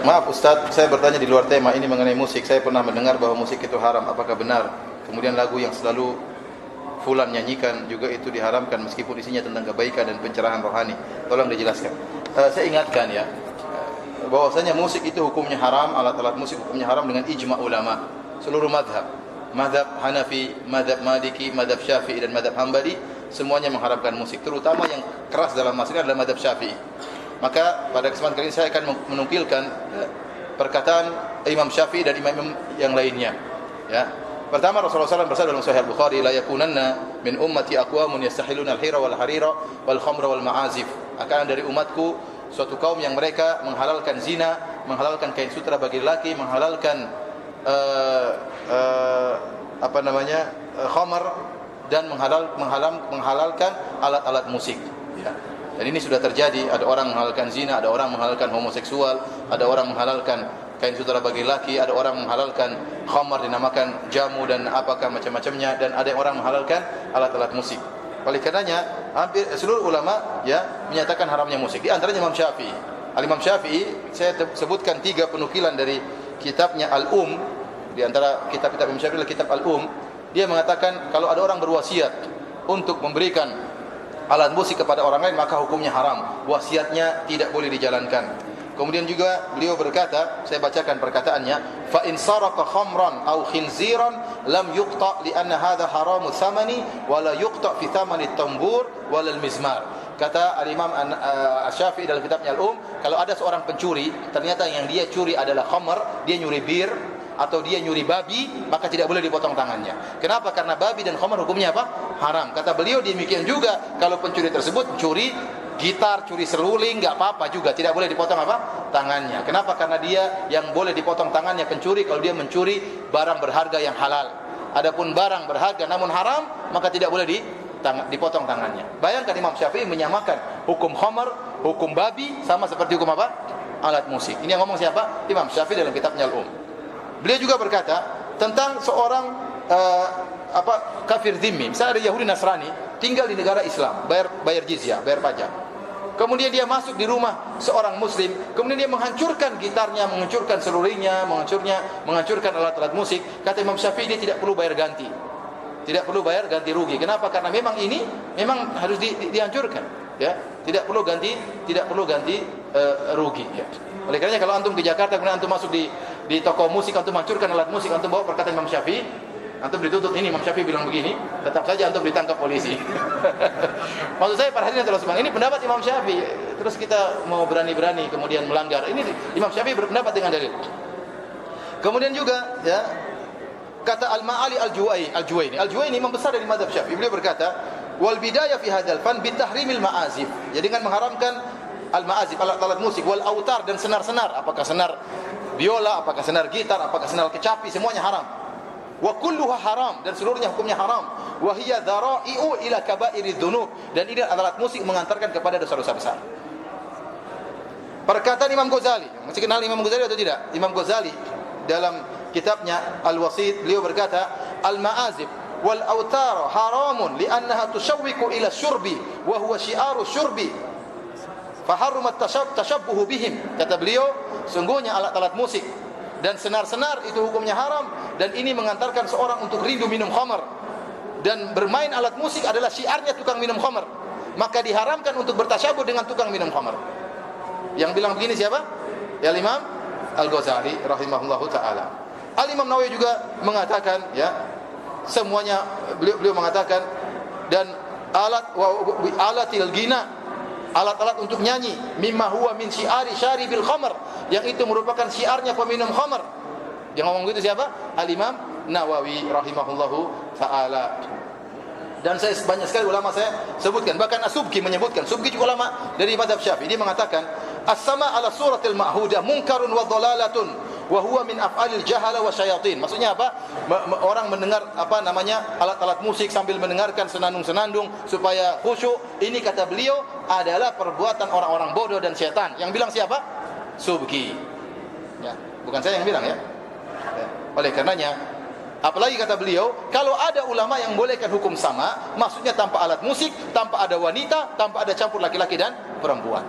Maaf Ustaz, saya bertanya di luar tema ini mengenai musik. Saya pernah mendengar bahwa musik itu haram. Apakah benar? Kemudian lagu yang selalu fulan nyanyikan juga itu diharamkan meskipun isinya tentang kebaikan dan pencerahan rohani. Tolong dijelaskan. Saya ingatkan ya, bahwasanya musik itu hukumnya haram, alat-alat musik hukumnya haram dengan ijma' ulama. Seluruh madhab, madhab Hanafi, madhab Maliki, madhab Syafi'i dan madhab Hambali, semuanya mengharamkan musik. Terutama yang keras dalam masalah adalah madhab Syafi'i. Maka pada kesempatan kali ini saya akan menukilkan perkataan Imam Syafi'i dan imam yang lainnya. Ya. Pertama, Rasulullah SAW bersabda dalam Sahih Al-Bukhari, la yakunanna min ummati aqwamun yastahiluna al-hira wal harira wal khamra wal ma'azif. Akan dari umatku suatu kaum yang mereka menghalalkan zina, menghalalkan kain sutra bagi lelaki, menghalalkan khamar dan menghalalkan alat-alat musik. Ya. Dan ini sudah terjadi, ada orang menghalalkan zina, ada orang menghalalkan homoseksual, ada orang menghalalkan kain sutra bagi laki, ada orang menghalalkan khamar dinamakan jamu dan apakah macam-macamnya, dan ada orang menghalalkan alat-alat musik. Oleh karenanya hampir seluruh ulama ya menyatakan haramnya musik. Di antaranya Imam Syafi'i. Al-Imam Syafi'i, saya sebutkan 3 penukilan dari kitabnya Al-Um. Di antara kitab-kitab Imam Syafi'i adalah kitab Al-Um. Dia mengatakan kalau ada orang berwasiat untuk memberikan alat musik kepada orang lain maka hukumnya haram. Wasiatnya tidak boleh dijalankan. Kemudian juga beliau berkata, saya bacakan perkataannya, fa in saraka khamran aw khinziran lam yuqta li anna hadha haramu thamani wa la yuqta fi thamani tambur wal mizmar. Kata Al-Imam Asy-Syafi'i dalam kitabnya Al-Um, kalau ada seorang pencuri, ternyata yang dia curi adalah khamar, dia nyuri bir atau dia nyuri babi, maka tidak boleh dipotong tangannya. Kenapa? Karena babi dan khamar hukumnya apa? Haram. Kata beliau demikian juga kalau pencuri tersebut curi gitar, curi seruling, enggak apa-apa juga, tidak boleh dipotong apa? Tangannya. Kenapa? Karena dia yang boleh dipotong tangannya pencuri kalau dia mencuri barang berharga yang halal. Adapun barang berharga namun haram, maka tidak boleh dipotong tangannya. Bayangkan Imam Syafi'i menyamakan hukum khamar, hukum babi sama seperti hukum apa? Alat musik. Ini yang ngomong siapa? Imam Syafi'i dalam kitabnya Al-Um. Beliau juga berkata tentang seorang kafir zimmi. Misalnya ada Yahudi Nasrani tinggal di negara Islam, bayar jizyah, bayar pajak. Kemudian dia masuk di rumah seorang muslim, kemudian dia menghancurkan gitarnya, menghancurkan selulingnya, menghancurkan alat-alat musik. Kata Imam Syafi'i dia tidak perlu bayar ganti. Tidak perlu bayar ganti rugi. Kenapa? Karena memang ini memang harus dihancurkan, ya. Tidak perlu ganti rugi, ya. Oleh karenanya kalau antum ke Jakarta kemudian antum masuk di toko musik, antum hancurkan alat musik, antum bawa perkataan Imam Syafi'i, antum dituntut, ini Imam Syafi'i bilang begini, tetap saja antum ditangkap polisi. Maksud saya para hadirin terus ini pendapat Imam Syafi'i, terus kita mau berani-berani kemudian melanggar. Ini Imam Syafi'i berpendapat dengan dalil. Kemudian juga ya kata Al-Ma'ali Al-Juwaini imam besar dari mazhab Syafi'i, beliau berkata, wal bidayah fi hadzal fan bitahrimil ma'azif. Jadi dengan mengharamkan al-ma'azif, alat-alat musik, wal autar dan senar-senar, apakah senar biola, apakah senar gitar, apakah senar kecapi, semuanya haram. Wa kulluha haram, dan seluruhnya hukumnya haram. Wa hiya dzara'i'u ila kaba'iridzunub, dan ini alat musik mengantarkan kepada dosa-dosa besar. Perkataan Imam Ghazali, masih kenal Imam Ghazali atau tidak? Imam Ghazali dalam kitabnya Al-Wasit beliau berkata, al-ma'azif wal autar haramun li'annaha tushawwiqu ila syurbi wa huwa syi'aru syurbi faharrumat tashabbuhu bihim. Kata beliau, sungguhnya alat-alat musik dan senar-senar itu hukumnya haram, dan ini mengantarkan seorang untuk rindu minum khamar, dan bermain alat musik adalah syiarnya tukang minum khamar, maka diharamkan untuk bertasyabuh dengan tukang minum khamar. Yang bilang begini siapa? Ya Imam Al-Ghazali rahimahullahu taala. Al-Imam Nawawi juga mengatakan ya, semuanya beliau mengatakan, dan alatil ghina, alat-alat untuk nyanyi, mimma huwa min syiari syaribil khamar, yang itu merupakan syiarnya peminum khamar. Yang ngomong gitu siapa? Al-Imam Nawawi rahimahullahu taala. Dan saya banyak sekali ulama saya sebutkan, bahkan As-Subki menyebutkan, Subki juga ulama dari mazhab Syafi'i, dia mengatakan as-sama' ala suratil ma'hudah munkarun wa dhalalatun wa huwa min af'alil jahala wa syayatin. Maksudnya apa? Orang mendengar alat-alat musik sambil mendengarkan senandung-senandung supaya khusyuk. Ini kata beliau adalah perbuatan orang-orang bodoh dan setan. Yang bilang siapa? Subki. Ya, bukan saya yang bilang ya. Oleh karenanya, apalagi kata beliau, kalau ada ulama yang bolehkan hukum sama, maksudnya tanpa alat musik, tanpa ada wanita, tanpa ada campur laki-laki dan perempuan.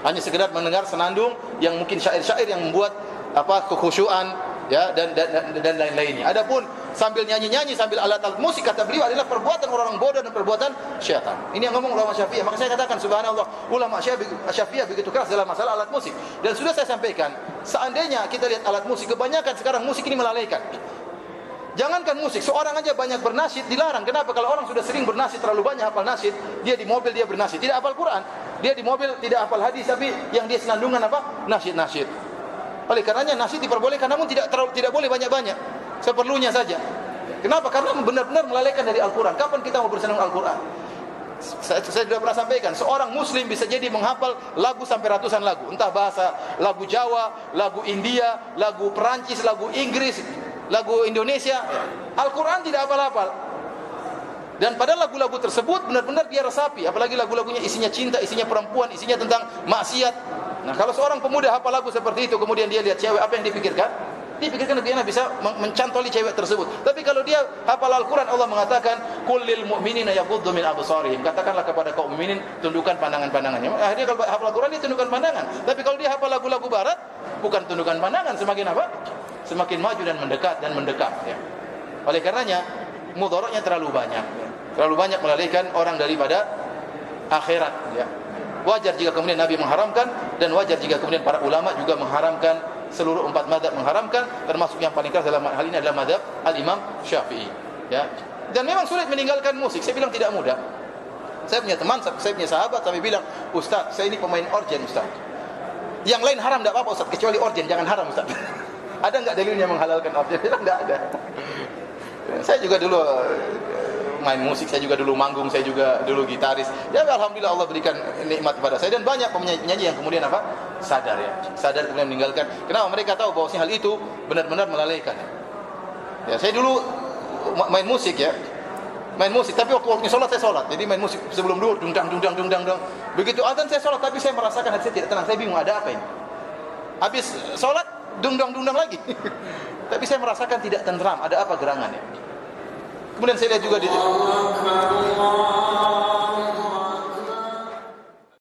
Hanya sekedar mendengar senandung yang mungkin syair-syair yang membuat kekhusyuan, ya, dan lain-lainnya. Adapun sambil nyanyi-nyanyi sambil alat-alat musik, kata beliau, adalah perbuatan orang bodoh dan perbuatan syaitan. Ini yang ngomong ulama Syafi'iyah. Maka saya katakan subhanallah, ulama Syafi'iyah begitu keras dalam masalah alat musik. Dan sudah saya sampaikan, seandainya kita lihat alat musik, kebanyakan sekarang musik ini melalaikan. Jangankan musik, seorang aja banyak bernasyid dilarang. Kenapa? Kalau orang sudah sering bernasyid, terlalu banyak hafal nasyid, dia di mobil dia bernasyid, tidak hafal Quran. Dia di mobil tidak hafal hadis, tapi yang dia senandungan apa? Nasyid-nasyid. Oleh karenanya nasyid diperbolehkan, namun tidak boleh banyak-banyak, seperlunya saja. Kenapa? Karena benar-benar melalaikan dari Al-Quran. Kapan kita mau bersenang Al-Quran? Saya sudah pernah sampaikan, seorang muslim bisa jadi menghafal lagu sampai ratusan lagu, entah bahasa lagu Jawa, lagu India, lagu Perancis, lagu Inggris, lagu Indonesia. Al-Quran tidak hafal-hafal. Dan pada lagu-lagu tersebut benar-benar dia resapi, apalagi lagu-lagunya isinya cinta, isinya perempuan, isinya tentang maksiat. Nah, kalau seorang pemuda hafal lagu seperti itu, kemudian dia lihat cewek, apa yang dipikirkan? Dia pikirkan dia bisa mencantoli cewek tersebut. Tapi kalau dia hafal Al-Quran, Allah mengatakan, "Qul lil mu'minina yaghuddu min absarihim." Katakanlah kepada kaum mukminin, tundukkan pandangan-pandangannya. Akhirnya kalau hafal Al-Quran dia tundukkan pandangan. Tapi kalau dia hafal lagu-lagu barat, bukan tundukkan pandangan, semakin apa? Semakin maju dan mendekat, ya. Oleh karenanya, mudaratnya terlalu banyak. Terlalu banyak melalaikan orang daripada akhirat, ya. Wajar jika kemudian Nabi mengharamkan, dan wajar jika kemudian para ulama juga mengharamkan, seluruh 4 mazhab mengharamkan, termasuk yang paling keras dalam hal ini adalah mazhab Al-Imam Syafi'i, ya. Dan memang sulit meninggalkan musik. Saya bilang tidak mudah. Saya punya teman, saya punya sahabat sampai bilang, "Ustaz, saya ini pemain organ, Ustaz. Yang lain haram tidak apa-apa, Ustaz, kecuali organ, jangan haram, Ustaz." Ada enggak dalilnya menghalalkan organ? Tidak ada. Saya juga dulu main musik, saya juga dulu manggung, saya juga dulu gitaris. Ya, alhamdulillah Allah berikan nikmat kepada saya, dan banyak penyanyi yang kemudian apa? Sadar, ya. Sadar kemudian meninggalkan. Kenapa? Mereka tahu bahwa hal itu benar-benar melalaikan. Ya, saya dulu main musik, ya. Main musik, tapi waktu sholat saya sholat. Jadi main musik sebelum duhur, dung dang. Begitu azan saya sholat, tapi saya merasakan hati saya tidak tenang. Saya bingung ada apa ini. Habis sholat dung dang lagi. Tapi saya merasakan tidak tenteram, ada apa gerangannya. Kemudian saya lihat juga di